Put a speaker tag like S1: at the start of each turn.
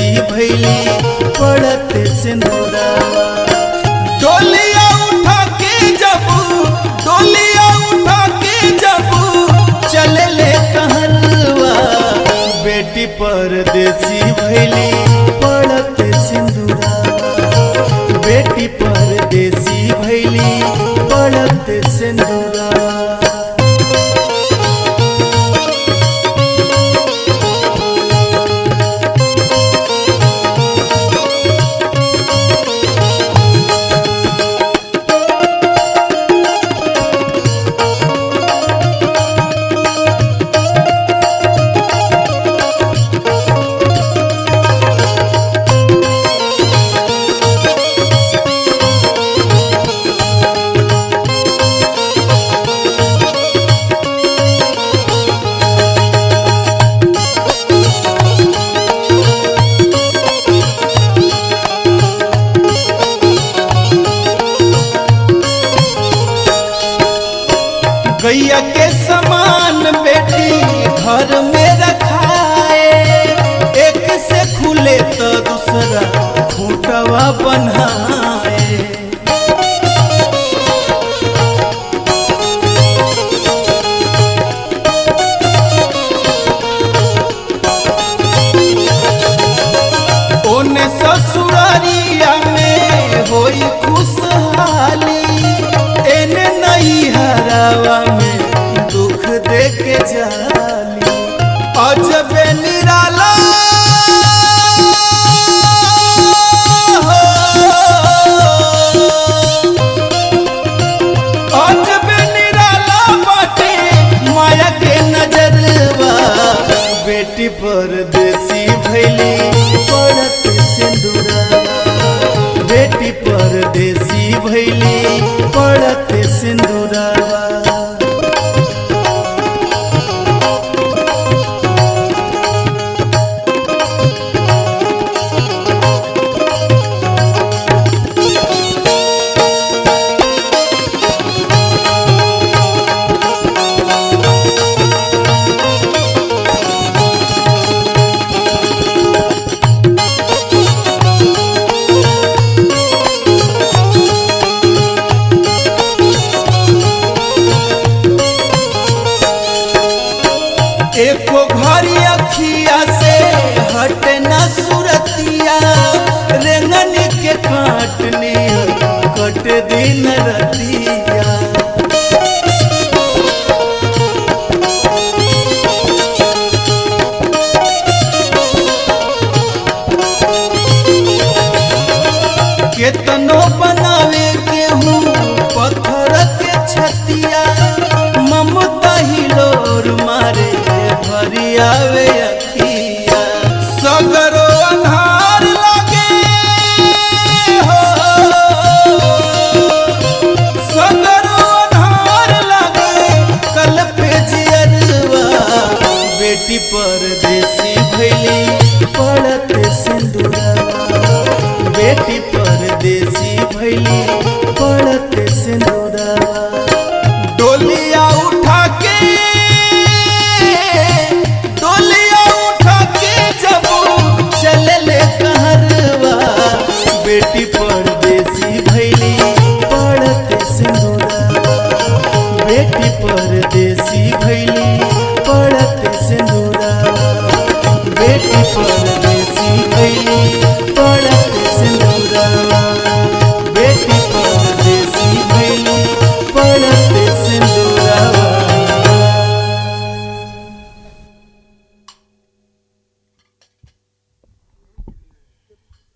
S1: देसी भैली पड़त सिंदूरवा। डोलिया उठा के जब चले ले कहलवा बेटी परदेसी भैली पड़त सिंदूरवा। बेटी परदेसी भैली पड़त सिंदूरवा। गैया के समान बेटी घर में रखाए, एक से खुले तो दूसरा खूंटवा बनाए। ओने ससुरारिया में होई खुशहाली, एने नई हरावा में दुख दे के जाली। अजबे निराला अजबे निराला बाटे माया के नजरवा। बेटी परदेसी भैली पड़त सिंदूरवा। बेटी परदेसी भैली पड़त सिंदूरवा। एको घरी अखिया से हट न सुरतिया, रेंगनी के काटनी कट दिन रतिया।